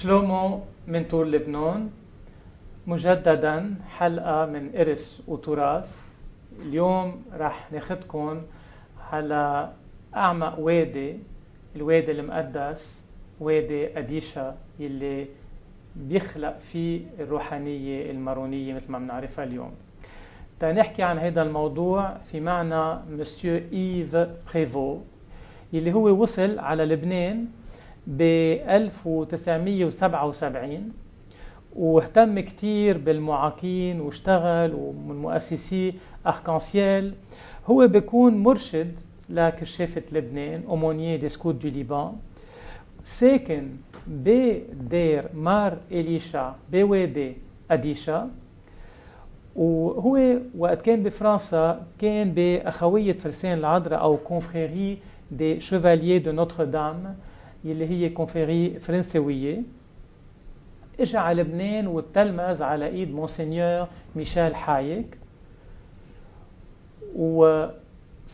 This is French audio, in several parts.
شلومو من طور لبنان، مجددا حلقة من إرث وتراث. اليوم رح ناخدكم على أعمق وادي، الوادي المقدس، وادي أديشا، يلي بيخلق فيه الروحانية المارونية مثل ما بنعرفها اليوم. تنحكي عن هذا الموضوع في معنى مسيو إيف بريفو، يلي هو وصل على لبنان ب 1977 واهتم كتير بالمعاقين واشتغل ومن مؤسسي أركانسيال. هو بيكون مرشد لكشافة لبنان، أومونيي دي سكوت دو ليبان، ساكن بدير مار إليشا بوادي أديشا. وهو وقت كان بفرنسا كان بأخوية فرسان العذراء أو كونفريري دي شيفاليي دو نوتر دام، يلي هي كونفريري فرنسوية. اجى على لبنان وتلمذ على ايد مونسينيور ميشيل حايك، وصار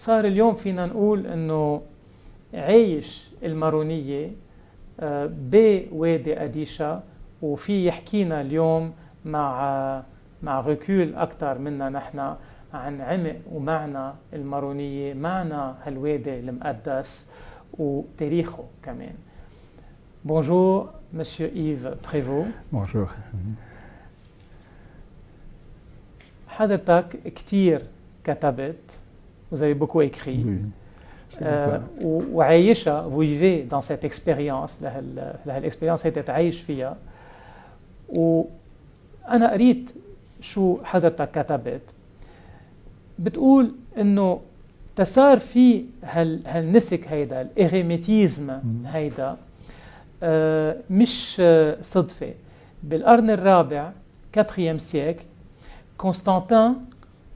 اليوم فينا نقول انه عايش المارونية بوادي أديشا، وفي يحكينا اليوم مع ركول أكثر منا نحن عن عمق ومعنى المارونية، معنى هالوادي المقدس وتاريخه كمان. Bonjour, Monsieur Yves Prévost. Bonjour. حضرتك كتير كتبت، vous avez beaucoup écrit. Oui. وعايشة، vous vivez dans cette expérience، لهالإكسبيرينس هي تعيش فيها. وأنا قريت شو حضرتك كتبت، بتقول إنه تسار في هالنسك هيدا، الإغريميتيزم هيدا، مش صدفة. بالقرن الرابع 4 سيكل قسطنطين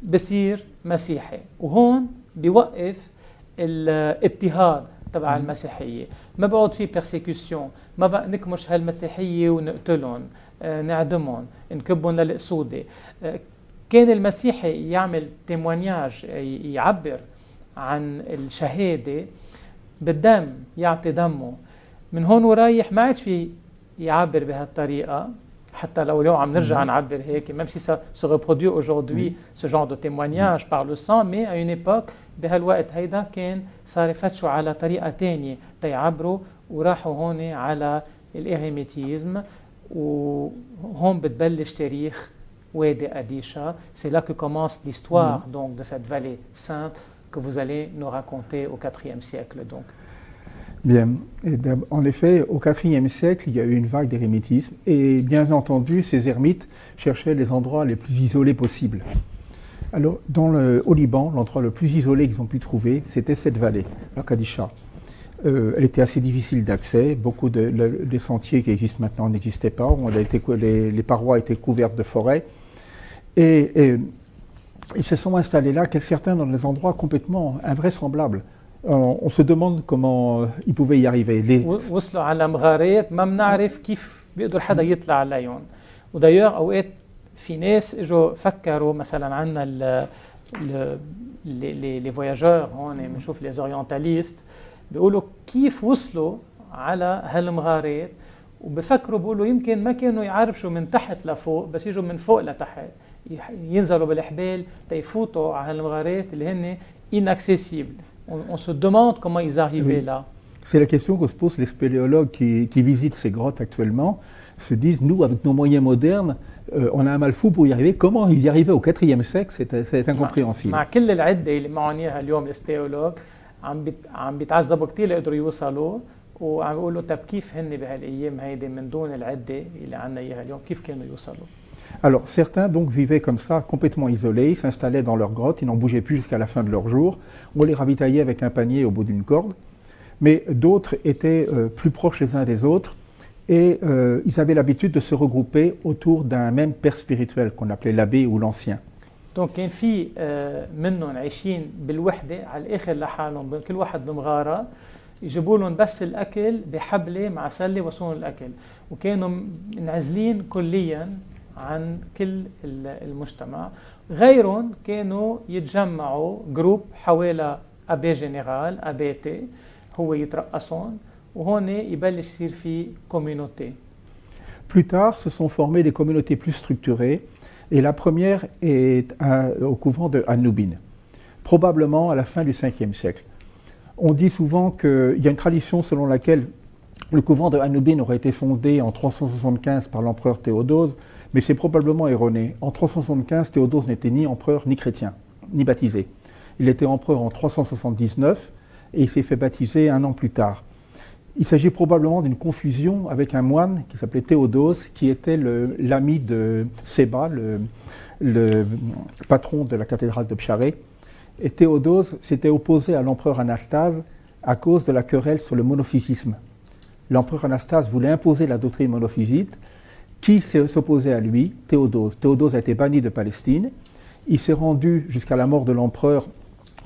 بصير مسيحي، وهون بيوقف الاضطهاد تبع المسيحية. ما بقعد في بيرسيكيوشن، ما بقى نكمش هالمسيحية ونقتلهم، نعدمهم، نكبهم للقصودة. كان المسيحي يعمل تيموانياج، يعبر عن الشهادة بالدم، يعطي دمه. من هون ورايح ما عاد في يعبر بهالطريقة، حتى لو اليوم عم نرجع نعبر هيك، même si ça se reproduit aujourd'hui ce genre de témoignage par le sang، mais à une époque بهالوقت هيدا كان صار يفتشوا على طريقة تانية تيعبروا، وراحوا هون على الإغريميتيزم. وهون بتبلش تاريخ وادي أديشا. C'est là que commence l'histoire donc de cette vallée sainte que vous allez nous raconter au IVe siècle donc. Bien. En effet, au IVe siècle, il y a eu une vague d'érémitisme et bien entendu, ces ermites cherchaient les endroits les plus isolés possibles. Alors, au Liban, l'endroit le plus isolé qu'ils ont pu trouver, c'était cette vallée, la Kadisha. Elle était assez difficile d'accès, beaucoup des sentiers qui existent maintenant n'existaient pas, les parois étaient couvertes de forêts, et ils se sont installés là, certains dans des endroits complètement invraisemblables. On se demande comment ils pouvaient y arriver. وصلوا على مغارات ما بنعرف كيف بيقدر حدا يطلع عليهم. ودايوغ اوقات في ناس اجوا فكروا، مثلا عندنا لي فواياجور هون بنشوف لي اورينتاليست بيقولوا كيف وصلوا على هالمغارات، وبفكروا بيقولوا يمكن ما كانوا يعرفوا من تحت لفوق، بس يجوا من فوق لتحت، ينزلوا بالحبال تيفوتوا على هالمغارات اللي هن inaccessibles. On se demande comment ils arrivaient là. C'est la question que se posent les spéléologues qui visitent ces grottes actuellement, se disent, nous, avec nos moyens modernes, on a un mal fou pour y arriver. Comment ils y arrivaient au IVe siècle, c'est incompréhensible. مع كل العدة اللي معهم اياها اليوم السبيولوج عم بيتعذبوا كثير ليقدروا يوصلوا، وعم بيقولوا طب كيف هن بهالايام هيدي من دون العدة اللي عندنا اياها اليوم كيف كانوا يوصلوا؟ Alors certains donc vivaient comme ça, complètement isolés, ils s'installaient dans leur grotte, ils n'en bougeaient plus jusqu'à la fin de leur jour. On les ravitaillait avec un panier au bout d'une corde. Mais d'autres étaient plus proches les uns des autres et ils avaient l'habitude de se regrouper autour d'un même père spirituel qu'on appelait l'abbé ou l'ancien. Donc كان في منهم عايشين بالوحدة على الآخر لحالهم، كل واحد بمغارة، يجيبوا لهم بس الأكل بحبلة مع سلة وصون الأكل، وكانوا منعزلين كلياً عن كل المجتمع. غيرهم كانوا يتجمعوا جروب حوالي أبي جنرال أباتي، هو يترقصون، وهون يبلش يصير في كوميونيتي. Plus tard, se sont formées des communautés plus structurées, et la première est au couvent de An-Nubin, probablement à la fin du 5e siècle. On dit souvent qu'il y a une tradition selon laquelle le couvent de An-Nubin aurait été fondé en 375 par l'empereur Théodose, mais c'est probablement erroné. En 375, Théodose n'était ni empereur ni chrétien, ni baptisé. Il était empereur en 379 et il s'est fait baptiser un an plus tard. Il s'agit probablement d'une confusion avec un moine qui s'appelait Théodose, qui était l'ami de Séba, le patron de la cathédrale de Pcharé. Et Théodose s'était opposé à l'empereur Anastase à cause de la querelle sur le monophysisme. L'empereur Anastase voulait imposer la doctrine monophysite. Qui s'opposait à lui? Théodose. Théodose a été banni de Palestine. Il s'est rendu jusqu'à la mort de l'empereur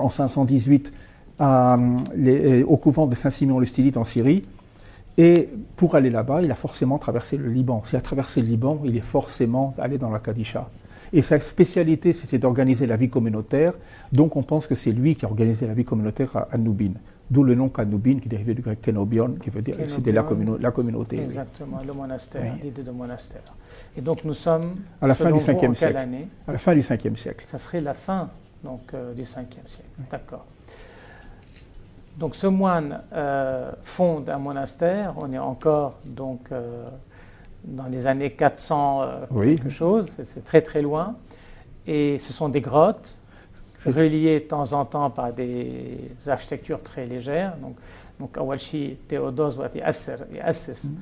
en 518 au couvent de Saint-Siméon le Stylite en Syrie. Et pour aller là-bas, il a forcément traversé le Liban. S'il a traversé le Liban, il est forcément allé dans la Kadisha. Et sa spécialité, c'était d'organiser la vie communautaire. Donc on pense que c'est lui qui a organisé la vie communautaire à An-Nubin. D'où le nom An-Nubin, qui est dérivé du grec Kenobion, qui veut dire c'était la communauté. Exactement, oui. Le monastère, oui. L'idée de monastère. Et donc nous sommes à la fin du 5e siècle. Année? À la fin du 5e siècle. Ça serait la fin donc, du 5e siècle. Oui. D'accord. Donc ce moine fonde un monastère. On est encore donc dans les années 400 oui. quelque chose. C'est très très loin. Et ce sont des grottes reliées de temps en temps par des architectures très légères. Donc أول شيء تيودوس وقت يأسس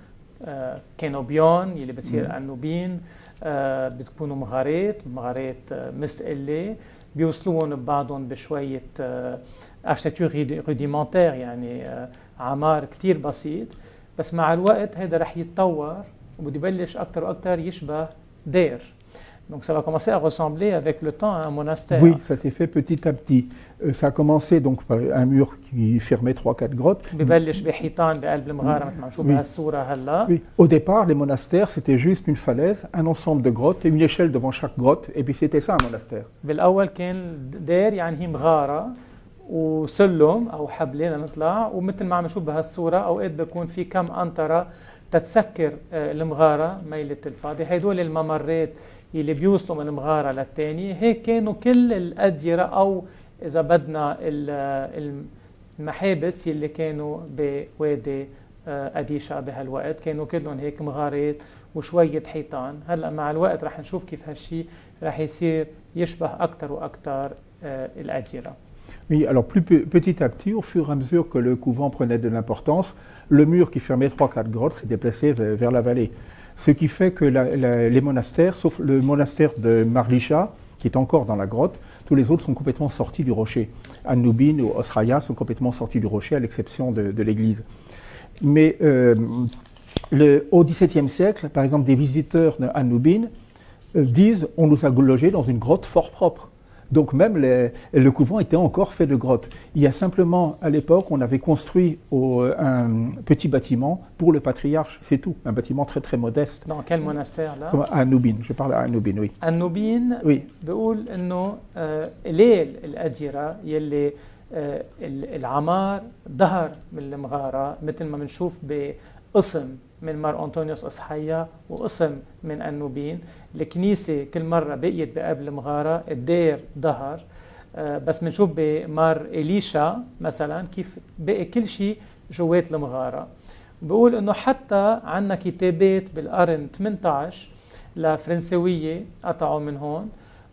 كينوبيون يلي بتصير أنوبين بتكونوا مغارات مستقلة بيوصلوهم ببعضهم بشوية architecture rudimentaire يعني عمار كتير بسيط بس مع الوقت هذا رح يتطور وبده يبلش أكتر وأكتر يشبه دير. Donc ça va commencer à ressembler avec le temps à un monastère. Oui, ça s'est fait petit à petit. Ça a commencé donc par un mur qui fermait 3-4 grottes. Oui. Au départ, les monastères, c'était juste une falaise, un ensemble de grottes et une échelle devant chaque grotte, et puis c'était ça un monastère. وسلم او حبل لنطلع ومثل ما عم نشوف بهالصوره اوقات بيكون في كم قنطره تتسكر المغاره ميله الفاضي. هدول الممرات اللي بيوصلوا من المغاره للثانيه هيك كانوا كل الاديره او اذا بدنا المحابس اللي كانوا بوادي اديشا بهالوقت كانوا كلهم هيك مغارات وشويه حيطان. هلا مع الوقت رح نشوف كيف هالشيء رح يصير يشبه اكثر واكثر الاديره. Oui, alors petit à petit, au fur et à mesure que le couvent prenait de l'importance, le mur qui fermait 3-4 grottes s'est déplacé vers la vallée. Ce qui fait que les monastères, sauf le monastère de Marlisha, qui est encore dans la grotte, tous les autres sont complètement sortis du rocher. An-Nubin ou Osraya sont complètement sortis du rocher, à l'exception de l'église. Mais au XVIIe siècle, par exemple, des visiteurs d'An-Nubin disent « on nous a logés dans une grotte fort propre ». Donc même le couvent était encore fait de grottes. Il y a simplement, à l'époque, on avait construit un petit bâtiment pour le patriarche, c'est tout, un bâtiment très très modeste. Dans quel monastère là? À An-Nubin, je parle à An-Nubin, oui. An-Nubin, oui. بقول إنه ليل الأديرة يلي العمار ظهر من المغارة مثل ما بنشوف بقسم من مار أنطونيوس أصحيا وقسم من أنوبين. الكنيسة كل مرة بقيت بقبل المغارة، الدير ظهر، بس بنشوف بمار إليشا مثلا كيف بقي كل شيء جوات المغارة. بقول إنه حتى عنا كتابات بالقرن 18 لفرنسوية قطعوا من هون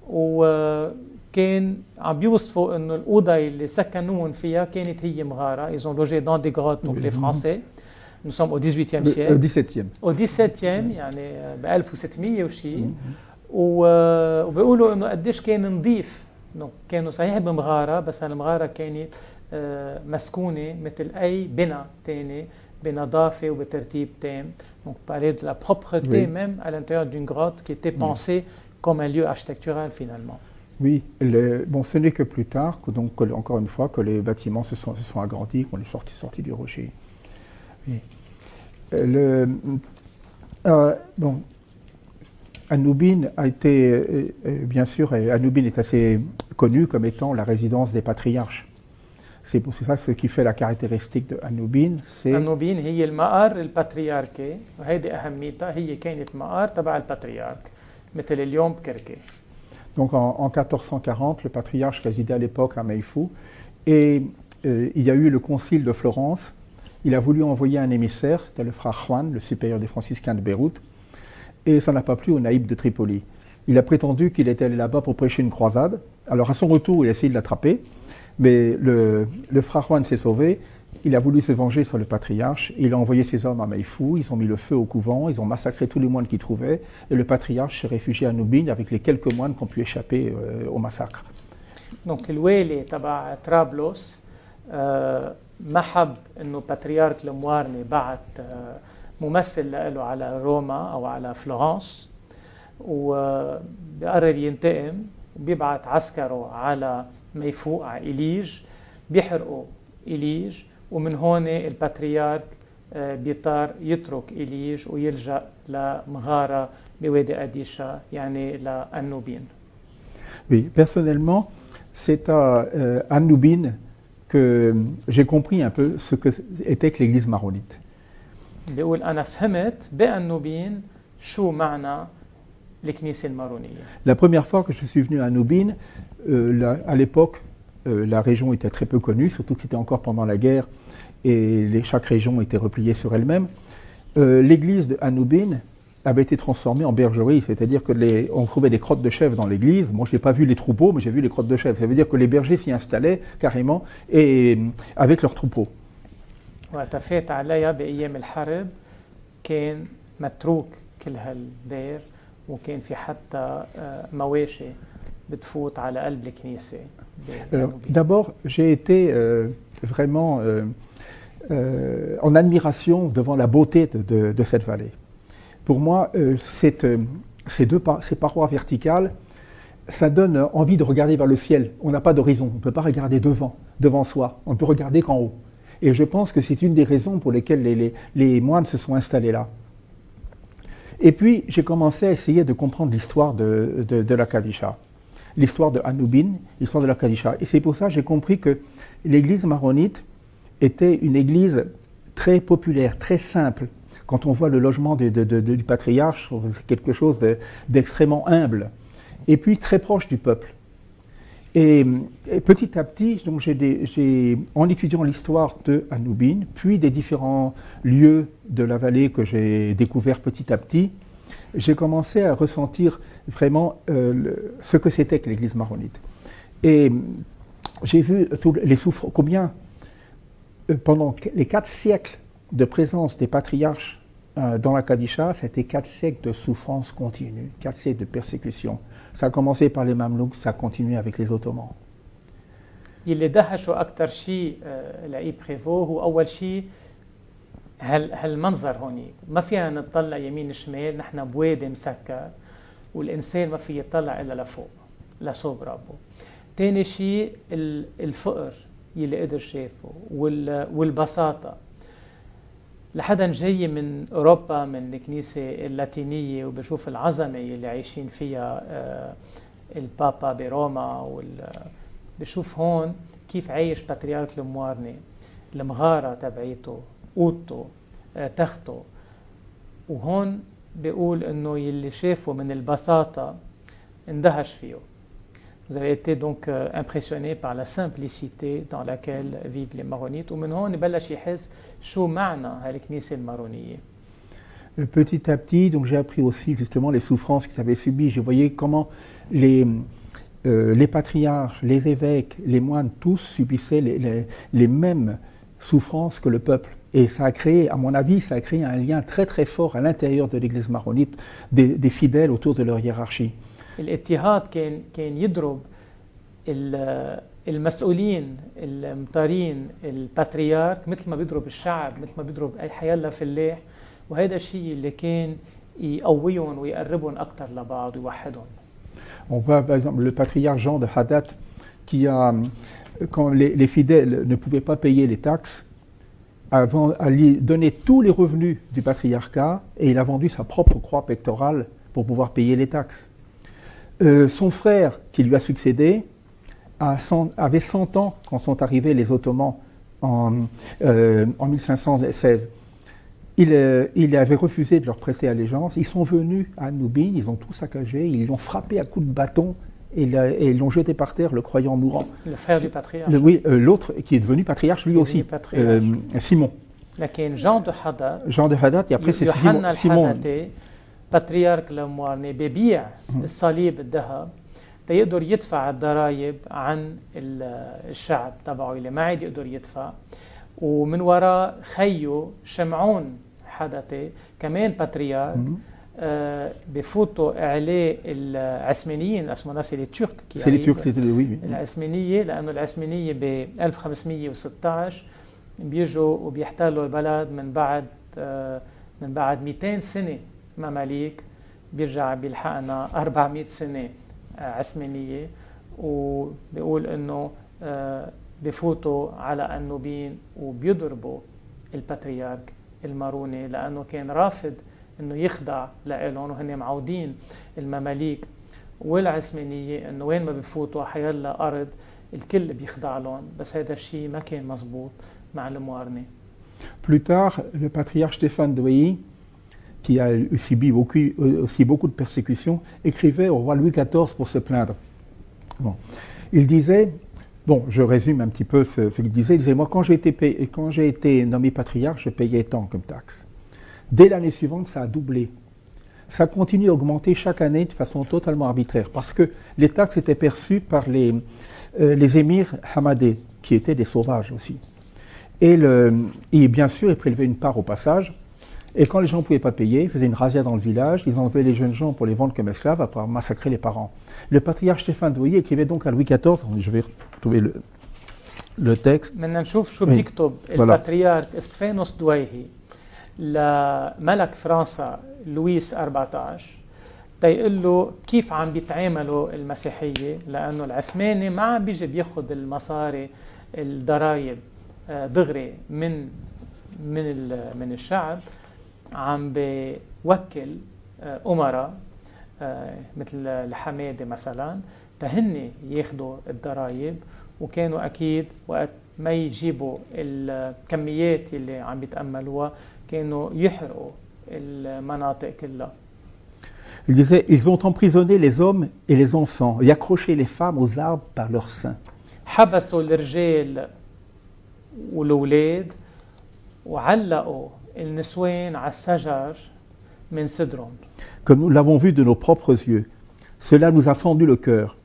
وكان عم بيوصفوا إنه الأوضة اللي سكنوهم فيها كانت هي مغارة. Ils ont logé dans des grottes, donc les Français. Nous sommes au XVIIIe siècle. Au XVIIe. Au XVIIe يعني ب 1600 وشيء. وبيقولوا إنه قديش كان نظيف. كانوا صحيح بمغارة بس هالمغارة كانت مسكونة مثل أي بنا تاني بنظافة وبترتيب تام. Donc parler de la propreté même à l'intérieur d'une grotte qui était pensée comme un lieu architectural finalement. Oui, bon, ce n'est que plus tard, donc, encore une fois, que les bâtiments se sont agrandis, qu'on est sortis du rocher. Oui. Bon, An-Nubin a été, bien sûr, An-Nubin est assez connu comme étant la résidence des patriarches. C'est ça ce qui fait la caractéristique de Anoubine. أنوبين هي المقر البطريركي وهيدي أهميتها هي كانت مقر تبع البطريرك مثل اليوم بكركي. Donc en 1440, le patriarche résidait à l'époque à Meifou et il y a eu le concile de Florence. Il a voulu envoyer un émissaire, c'était le frère Juan, le supérieur des franciscains de Beyrouth, et ça n'a pas plu au naïb de Tripoli. Il a prétendu qu'il était allé là-bas pour prêcher une croisade. Alors à son retour, il a essayé de l'attraper, mais le frère Juan s'est sauvé. Il a voulu se venger sur le patriarche. Il a envoyé ses hommes à Meifou, ils ont mis le feu au couvent, ils ont massacré tous les moines qu'ils trouvaient, et le patriarche s'est réfugié à Anoubine avec les quelques moines qui ont pu échapper au massacre. Donc الوالي تبع طرابلس ما حب انه بطريرك الموارني بعت ممثل له على روما او على فلورنس وبيقرر ينتقم وبيبعت عسكره على ميفوق على إليج بيحرقوا إليج ومن هون البطريرك بيضطر يترك إليج ويلجأ لمغارة بوادي أديشا يعني لأنوبين. Oui, personnellement, c'est à Anoubine que j'ai compris un peu ce que était que l'église maronite. بيقول أنا فهمت بأنوبين شو معنى الكنيسة المارونية. La première fois que je suis venu à Anoubine, à l'époque, la région était très peu connue, surtout que c'était encore pendant la guerre et chaque région était repliée sur elle-même. L'église de Anoubine avait été transformée en bergerie, c'est-à-dire qu'on trouvait des crottes de chèvres dans l'église. Moi, je n'ai pas vu les troupeaux, mais j'ai vu les crottes de chèvres. Ça veut dire que les bergers s'y installaient carrément et avec leurs troupeaux. وقت فات عليها بأيام الحرب كان متروك كل هالدير وكان في حتى مواشي بتفوت على قلب الكنيسة. D'abord, j'ai été vraiment en admiration devant la beauté de cette vallée. Pour moi, ces parois verticales, ça donne envie de regarder vers le ciel. On n'a pas d'horizon, on ne peut pas regarder devant soi, on ne peut regarder qu'en haut. Et je pense que c'est une des raisons pour lesquelles les moines se sont installés là. Et puis, j'ai commencé à essayer de comprendre l'histoire de la Kadisha, l'histoire de Anoubine, l'histoire de la Kadisha. Et c'est pour ça que j'ai compris que l'église maronite était une église très populaire, très simple. Quand on voit le logement du patriarche, c'est quelque chose d'extrêmement humble. Et puis très proche du peuple. Et petit à petit, donc en étudiant l'histoire de Anoubine, puis des différents lieux de la vallée que j'ai découverts petit à petit, j'ai commencé à ressentir vraiment ce que c'était que l'église maronite. Et j'ai vu combien, pendant les 4 siècles de présence des patriarches dans la Kadisha, c'était 4 siècles de souffrance continue, 4 siècles de persécution. Ça a commencé par les Mamelouks, ça a continué avec les Ottomans. اللي دهشوا أكثر شيء لقيه بريفو هو أول شيء هالمنظر هوني ما فينا نطلع يمين شمال نحن بوادي مسكر والإنسان ما فيه يطلع إلا لفوق لصوب ربه. ثاني شيء الفقر يلي قدر شافه والبساطة لحدا جاي من أوروبا من الكنيسة اللاتينية وبشوف العظمة اللي عايشين فيها البابا بروما بشوف هون كيف عايش بطريرك الموارني المغارة تبعيته قوته تخته وهون بيقول انه يلي شافه من البساطة اندهش فيه. Vous avez été donc impressionné par la simplicité dans laquelle vivent les maronites ومن هون بلش يحس شو معنى هالكنيسة المارونية. Petit à petit, donc j'ai appris aussi justement les souffrances qu'ils avaient subies. Je voyais comment les patriarches, les évêques, les moines, tous subissaient les mêmes souffrances que le peuple. Et ça a créé, à mon avis, ça a créé un lien très très fort à l'intérieur de l'église maronite, des fidèles autour de leur hiérarchie. الاضطهاد كان يضرب المسؤولين المطارين الباتريارك مثل ما بيضرب الشعب مثل ما بيضرب اي حيالله فلاح وهذا الشيء اللي كان يقويهم ويقربهم اكثر لبعض ويوحدهم. On voit par exemple le patriarche Jean de Hadat qui a, quand les fidèles ne pouvaient pas payer les taxes, a donné tous les revenus du patriarcat et il a vendu sa propre croix pectorale pour pouvoir payer les taxes. Son frère qui lui a succédé avait 100 ans quand sont arrivés les Ottomans en 1516. Il avait refusé de leur prêter allégeance. Ils sont venus à Noubine, ils ont tout saccagé, ils l'ont frappé à coups de bâton et ils l'ont jeté par terre, le croyant mourant. Le frère du patriarche. Oui, l'autre qui est devenu patriarche lui aussi, Simon. لكن جان دو حدا Jean de Haddad, et après c'est يوحنا Simon. الحدثي بطريرك لموارني ببيع الصليب الذهب تيقدر يدفع الضرائب عن الشعب تبعه اللي ما عاد يقدر يدفع ومن وراء خيه شمعون حدثي كمان بطريرك بفوتوا عليه العثمانيين اسمه ناس الترك C'est les Turcs, c'était oui. العثمانية لأنه العثمانية ب 1516 بيجوا وبيحتلوا البلد من بعد 200 سنة مماليك بيرجع بيلحقنا 400 سنة عثمانية وبيقول إنه بفوتوا على النوبين وبيضربوا البطريرك الماروني لأنه كان رافض إنه يخضع لإلهم وهن معودين المماليك والعثمانية إنه وين ما بفوتوا حيلا أرض الكل بيخضع لهم بس هذا الشيء ما كان مزبوط مع الموارنة. Plus tard, le patriarche Stéphane de Douai, qui a subi aussi beaucoup de persécutions, écrivait au roi Louis XIV pour se plaindre. Bon. Il disait, bon, je résume un petit peu ce qu'il disait, il disait, moi quand j'ai été nommé patriarche, je payais tant comme taxe. Dès l'année suivante, ça a doublé. Ça continue à augmenter chaque année de façon totalement arbitraire, parce que les taxes étaient perçues par les émirs hamadés, qui étaient des sauvages aussi. Et bien sûr, ils prélevaient une part au passage. Et quand les gens ne pouvaient pas payer, ils faisaient une razzia dans le village, ils enlevaient les jeunes gens pour les vendre comme esclaves après massacrer les parents. Le patriarche Stéphane de Douai écrivait donc à Louis XIV, je vais retrouver le texte. بدنا نشوف شو بيكتب البطريرك استفانوس دويهي لملك فرنسا لويس 14 تيقول له كيف عم بيتعاملوا المسيحية لأنه العثماني ما عم بيجي بياخد المصاري الضرايب دغري من الشعب عم بيوكل أمراء مثل الحمادة مثلا تهني ياخدوا الضرايب وكانوا أكيد وقت ما يجيبوا الكميات اللي عم بيتأملوها كانوا يحرقوا المناطق كلها. Il disait, ils ont emprisonné les hommes et les enfants et accroché les femmes aux arbres par leurs seins. حبسوا الرجال والأولاد وعلقوا النسوان على الشجر من صدرهم. Comme nous l'avons vu de nos propres yeux, cela nous a fendu le cœur.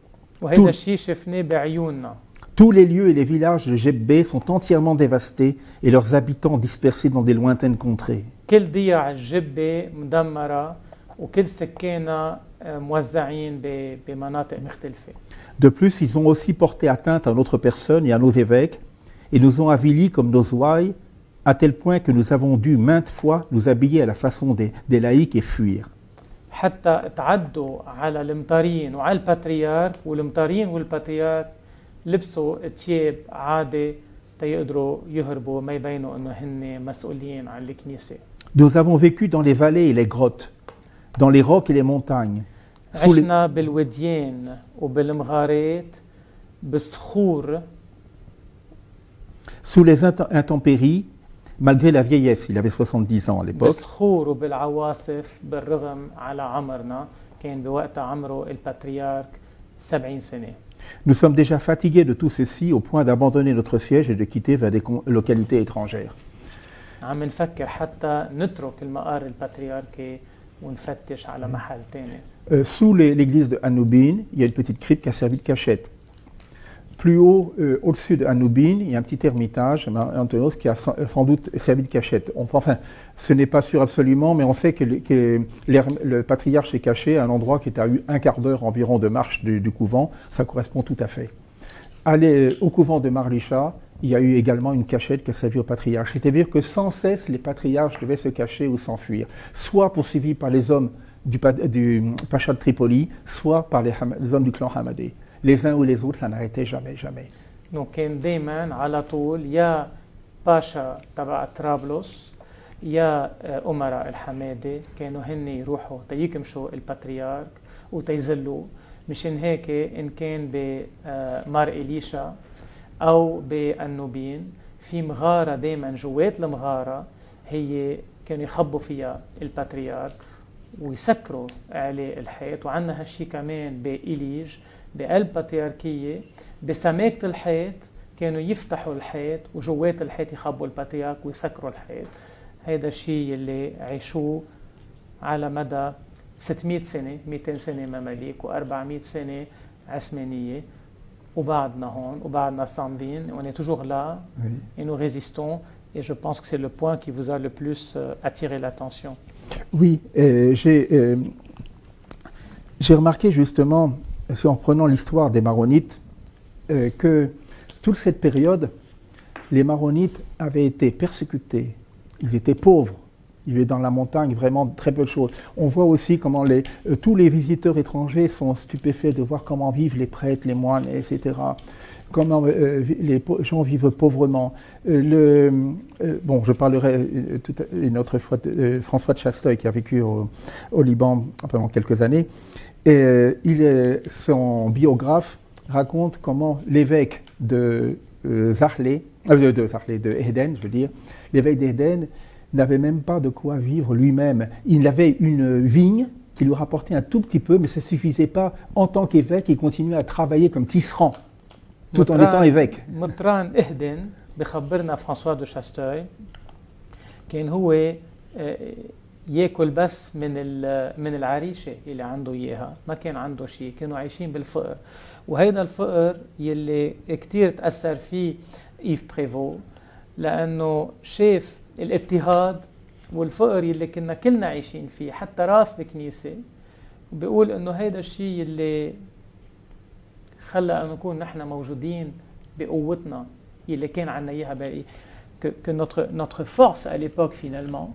وهذا الشيء شفناه بعيوننا. Tous les lieux et les villages de Jebbé sont entièrement dévastés et leurs habitants dispersés dans des lointaines contrées. كل ضياع الجبة مدمرة وكل سكانها موزعين بمناطق مختلفة. De plus, ils ont aussi porté atteinte à notre personne et à nos évêques et nous ont avilis comme nos ouailles à tel point que nous avons dû maintes fois nous habiller à la façon des laïcs et fuir. حتى تعدوا على المطارين وعلى البطريرك والمطارين والبطريرك لبسوا ثياب عادي تيقدروا يهربوا ما يبينوا انه هن مسؤولين عن الكنيسه. Nous avons vécu dans les vallées et les grottes, dans les rocs et les montagnes. عشنا بالوديان وبالمغارات بالصخور. Sous les intempéries, malgré la vieillesse, il avait 70 ans à l'époque. بالصخور وبالعواصف بالرغم على عمرنا كان بوقتها عمره البطريرك 70 سنه. Nous sommes déjà fatigués de tout ceci au point d'abandonner notre siège et de quitter vers des localités étrangères. عم نفكر حتى نترك المقر البطريركي ونفتش على محل ثاني. Sous l'église de Anoubine, il y a une petite crypte qui a servi de cachette. Plus haut, au-dessus de Anoubine, il y a un petit ermitage, Antonos, qui a sans doute servi de cachette. Enfin, ce n'est pas sûr absolument, mais on sait que le patriarche est caché à un endroit qui est à un quart d'heure environ de marche du couvent. Ça correspond tout à fait. Aller au couvent de Marlicha, il y a eu également une cachette qui a servi au patriarche. C'est-à-dire que sans cesse, les patriarches devaient se cacher ou s'enfuir, soit poursuivis par les hommes du Pacha de Tripoli, soit par les hommes du clan Hamadé. Les uns ou les autres, ça n'arrêtait jamais, jamais. Donc, كان دايما على طول يا باشا تبع طرابلس يا أمراء الحمادة كانوا هن يروحوا تيكمشوا البطريرك وتيزلوا مشان هيك إن كان بمار إليشا أو بالنوبين في مغارة دايما جوات المغارة هي كانوا يخبوا فيها الباتريارك ويسكروا عليه الحيط. وعندنا هالشي كمان بإليج بقلب بطريركية بسماكة الحيط كانوا يفتحوا الحيط وجوات الحيط يخبوا البطريرك ويسكروا الحيط. هيدا الشيء اللي عيشوه على مدى 600 سنة 200 سنة مماليك و400 سنة عثمانية وبعدنا هون وبعدنا صامدين. On est toujours là et nous résistons et je pense que c'est le point qui vous a le plus attiré l'attention. Oui, j'ai remarqué justement, en prenant l'histoire des Maronites, que toute cette période, les Maronites avaient été persécutés, ils étaient pauvres, ils vivaient dans la montagne, vraiment très peu de choses. On voit aussi comment tous les visiteurs étrangers sont stupéfaits de voir comment vivent les prêtres, les moines, etc. Comment les gens vivent pauvrement. Bon, je parlerai une autre fois de François de Chasteuil qui a vécu au Liban pendant quelques années. Et son biographe raconte comment l'évêque de Éden, je veux dire, l'évêque d'Éden n'avait même pas de quoi vivre lui-même. Il avait une vigne qui lui rapportait un tout petit peu, mais ça ne suffisait pas. En tant qu'évêque, il continuait à travailler comme tisserand, tout en étant évêque. مطران إهدن بخبرنا فرانسوا دو شاستوي كان هو ياكل بس من العريشه اللي عنده اياها، ما كان عنده شيء، كانوا عايشين بالفقر. وهيدا الفقر يلي كتير تاثر فيه إيف بريفو لانه شاف الاضطهاد والفقر يلي كنا كلنا عايشين فيه حتى راس الكنيسه، وبيقول انه هيدا الشيء يلي خلى انه نكون نحن موجودين بقوتنا يلي كان عنا اياها باقي. que notre force à l'époque finalement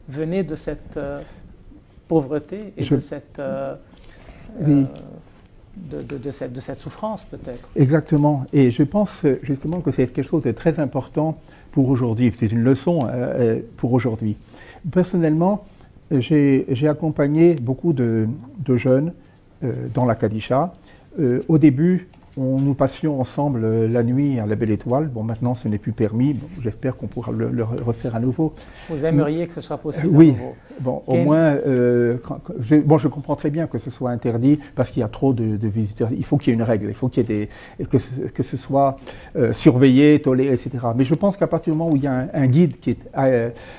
venait de cette pauvreté et de cette souffrance peut-être. Exactement, et je pense justement que c'est quelque chose de très important pour aujourd'hui, c'est une leçon pour aujourd'hui. Personnellement, j'ai accompagné beaucoup de jeunes dans la Kadisha. Au début, nous passions ensemble la nuit à la Belle Étoile. Bon, maintenant, ce n'est plus permis. Bon, j'espère qu'on pourra le refaire à nouveau. Vous aimeriez que ce soit possible oui. à nouveau? Bon, au moins, je comprends très bien que ce soit interdit parce qu'il y a trop de visiteurs. Il faut qu'il y ait une règle. Il faut qu'il y ait que ce soit surveillé, toléré, etc. Mais je pense qu'à partir du moment où il y a un guide qui est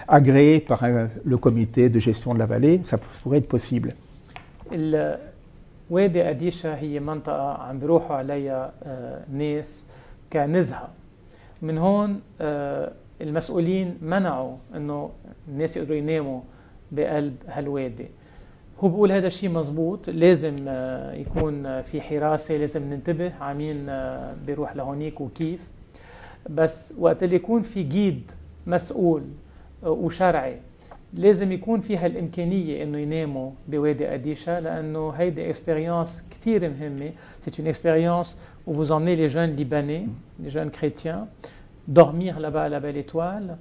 agréé par le comité de gestion de la vallée, ça pourrait être possible. وادي أديشة هي منطقة عم بيروحوا عليها ناس كنزهة. من هون المسؤولين منعوا انه الناس يقدروا يناموا بقلب هالوادي. هو بيقول هذا الشيء مزبوط، لازم يكون في حراسة، لازم ننتبه عمين بيروح لهونيك وكيف. بس وقت اللي يكون في جيد مسؤول وشرعي لازم يكون فيها الإمكانية إنه يناموا بوادي أديشة، لأنه هيدي إكسبيرينس كتير مهمة. C'est une expérience où vous emmenez les jeunes Libanais, les jeunes chrétiens, dormir là-bas à la Belle Étoile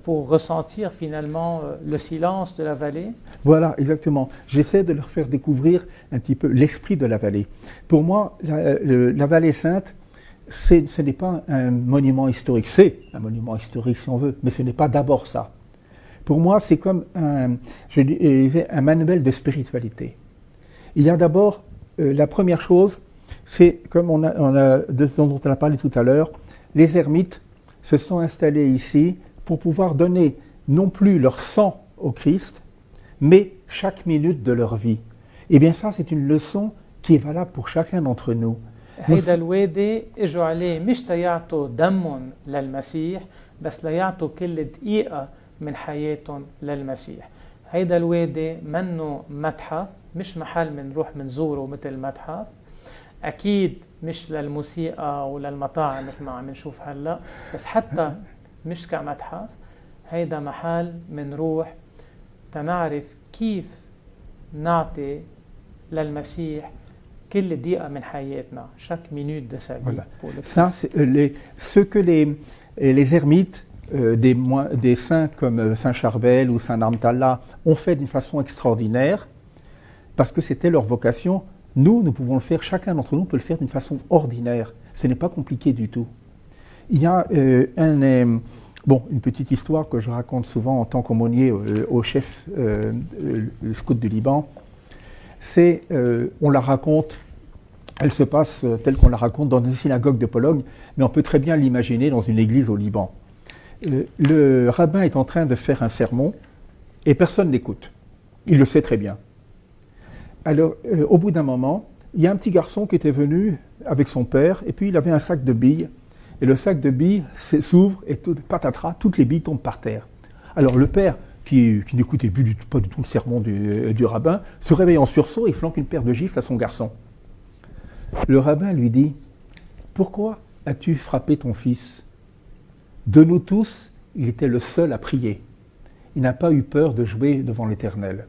pour ressentir finalement le silence de la vallée. Voilà, exactement. J'essaie de leur faire découvrir un petit peu l'esprit de la vallée. Pour moi, la vallée sainte, ce n'est pas un monument historique. C'est un monument historique si on veut, mais ce n'est pas d'abord ça. Pour moi, c'est comme un manuel de spiritualité. Il y a d'abord, la première chose, c'est comme dont on a parlé tout à l'heure, les ermites se sont installés ici pour pouvoir donner non plus leur sang au Christ, mais chaque minute de leur vie. Et bien ça, c'est une leçon qui est valable pour chacun d'entre nous. هيدا الوادي اجوا عليه مش تيعطوا دمهم للمسيح، بس ليعطوا كل دقيقة من حياتهم للمسيح. هيدا الوادي منه متحف، مش محل منروح منزوره مثل متحف، أكيد مش للموسيقى وللمطاعم مثل ما عم نشوف هلا، بس حتى مش كمتحف. هيدا محل منروح تنعرف كيف نعطي للمسيح كل دقيقة من حياتنا، chaque minute de sa vie. Voilà. Ça, c'est ce que les ermites des saints comme Saint Charbel ou Saint Narmtalla ont fait d'une façon extraordinaire, parce que c'était leur vocation Nous pouvons le faire, chacun d'entre nous peut le faire d'une façon ordinaire. Ce n'est pas compliqué du tout. Il y a une petite histoire que je raconte souvent en tant qu'aumônier au chef scout du Liban. On la raconte, elle se passe telle qu'on la raconte dans une synagogue de Pologne, mais on peut très bien l'imaginer dans une église au Liban. Le rabbin est en train de faire un sermon et personne n'écoute. Il le sait très bien. Alors, au bout d'un moment, il y a un petit garçon qui était venu avec son père, et puis il avait un sac de billes, et le sac de billes s'ouvre, et patatras, toutes les billes tombent par terre. Alors le père, qui n'écoutait pas du tout le sermon du rabbin, se réveille en sursaut et flanque une paire de gifles à son garçon. Le rabbin lui dit « Pourquoi as-tu frappé ton fils ? De nous tous, il était le seul à prier. Il n'a pas eu peur de jouer devant l'Éternel. »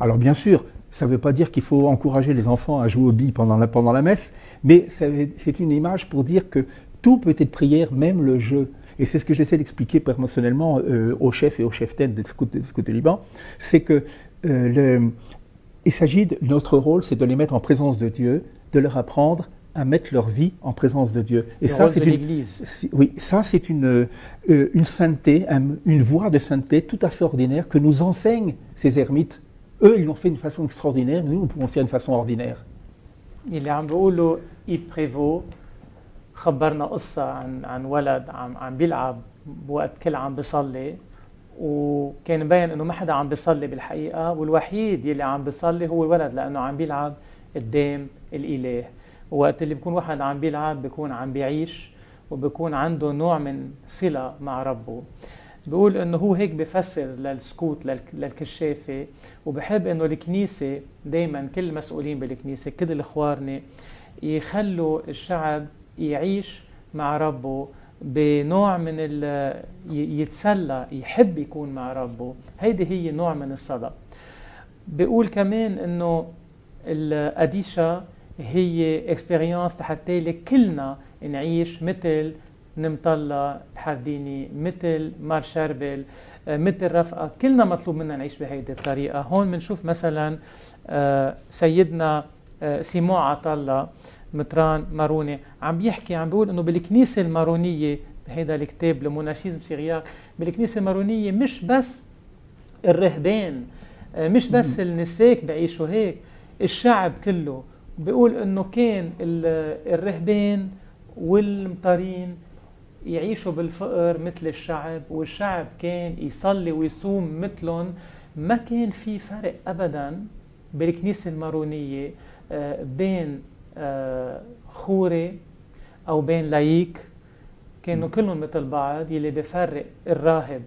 Alors bien sûr, ça ne veut pas dire qu'il faut encourager les enfants à jouer aux billes pendant la messe, mais c'est une image pour dire que tout peut être prière, même le jeu. Et c'est ce que j'essaie d'expliquer personnellement aux chefs et aux chefs-têtes des scouts du Liban, c'est que il s'agit de notre rôle, c'est de les mettre en présence de Dieu, de leur apprendre à mettre leur vie en présence de Dieu. Et ça, c'est l'Église. Oui, ça c'est une sainteté, une voie de sainteté tout à fait ordinaire que nous enseignent ces ermites. Eux, ils l'ont fait d'une façon extraordinaire, nous pouvons le faire d'une façon ordinaire. اللي عم بيقولوا إيب بريفو خبرنا قصة عن ولد عم بيلعب بوقت كل عم بيصلي، وكان مبين انه ما حدا عم بيصلي بالحقيقة، والوحيد يلي عم بيصلي هو الولد لانه عم بيلعب قدام الإله. وقت اللي بيكون واحد عم بيلعب بيكون عم بيعيش وبيكون عنده نوع من صلة مع ربه. بيقول انه هو هيك بفسر للسكوت للكشافة، وبحب انه الكنيسة دايما كل المسؤولين بالكنيسة كل الاخوارنة يخلوا الشعب يعيش مع ربه بنوع من يتسلى، يحب يكون مع ربه. هيدي هي نوع من الصلاة. بيقول كمان انه القديشة هي اكسبيرينس حتى كلنا نعيش مثل نمطلة الحرديني، مثل مار شربل، مثل رفقة. كلنا مطلوب منا نعيش بهيدي الطريقة. هون بنشوف مثلا سيدنا سيمون عطلة مطران ماروني عم بيقول انه بالكنيسة المارونية بهيدا الكتاب لموناشيزم سيرياك، بالكنيسة المارونية مش بس الرهبان، مش بس النساك بعيشوا هيك، الشعب كله. بيقول انه كان الرهبان والمطارين يعيشوا بالفقر مثل الشعب، والشعب كان يصلي ويصوم مثلهم. ما كان في فرق ابدا بالكنيسة المارونية بين خوري او بين لايك، كانوا كلهم مثل بعض. يلي بفرق الراهب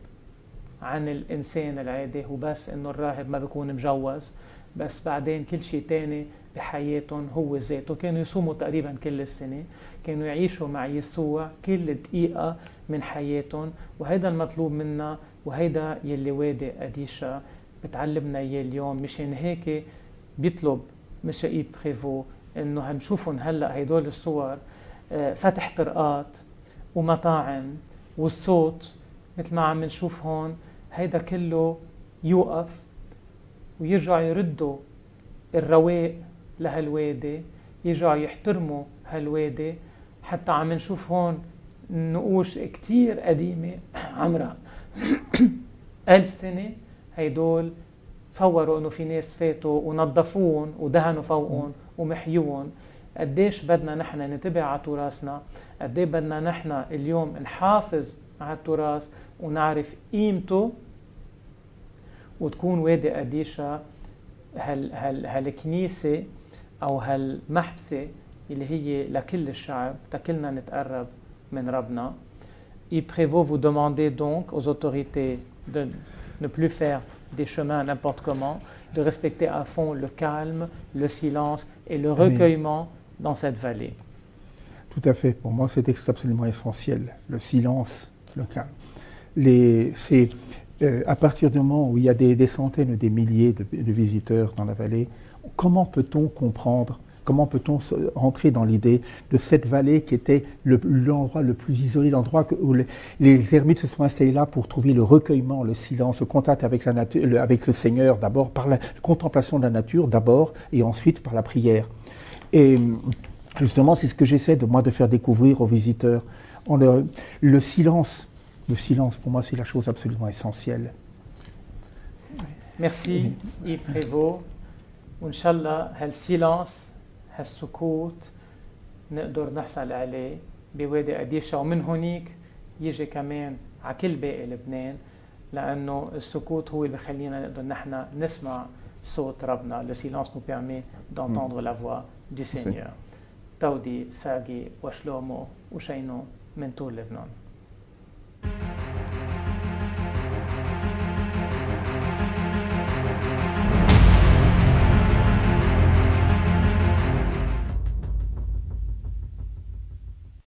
عن الانسان العادي هو بس انه الراهب ما بيكون مجوز، بس بعدين كل شيء تاني بحياتهم هو ذاته. كانوا يصوموا تقريبا كل السنة، كانوا يعيشوا مع يسوع كل دقيقة من حياتهم، وهيدا المطلوب منا، وهيدا يلي وادي قديشة بتعلمنا اياه اليوم. مشان هيك بيطلب مش إيب بريفو انه هنشوفهم هلا هيدول الصور، فتح طرقات ومطاعم والصوت مثل ما عم نشوف هون، هيدا كله يوقف ويرجعوا يردوا الرواق لهالوادي، يرجعوا يحترموا هالوادي. حتى عم نشوف هون نقوش كتير قديمة عمرها 1000 سنة، هيدول تصوروا انه في ناس فاتوا ونظفوهم ودهنوا فوقهم ومحيوهم. قديش بدنا نحن ننتبه على تراثنا، قديش بدنا نحن اليوم نحافظ على التراث ونعرف قيمته، وتكون وادي قديشة هالكنيسة أو هالمحبسة اللي هي لكل الشعب، تكلنا نتقرب من ربنا. Il prévaut vous demander donc aux autorités de ne plus faire des chemins n'importe comment, de respecter à fond le calme, le silence et le recueillement dans cette vallée. Tout à fait. Pour moi, c'est absolument essentiel, le silence, le calme. À partir du moment où il y a des centaines ou des milliers de visiteurs dans la vallée, comment peut-on comprendre Comment peut-on rentrer dans l'idée de cette vallée qui était l'endroit le plus isolé, l'endroit où les ermites se sont installés là pour trouver le recueillement, le silence, le contact avec la nature, avec le Seigneur d'abord, par la contemplation de la nature d'abord, et ensuite par la prière. Et justement, c'est ce que j'essaie de faire découvrir aux visiteurs. Le silence, pour moi, c'est la chose absolument essentielle. Merci Yves Prévost. وإن شاء الله هالسيلانس هالسكوت نقدر نحصل عليه بوادي قديشة، ومن هونيك يجي كمان على كل باقي لبنان، لأنه السكوت هو اللي بخلينا نقدر نحن نسمع صوت ربنا. Le silence nous permet d'entendre la voix du Seigneur. تودي ساقي وشلومو وشينو من طول لبنان.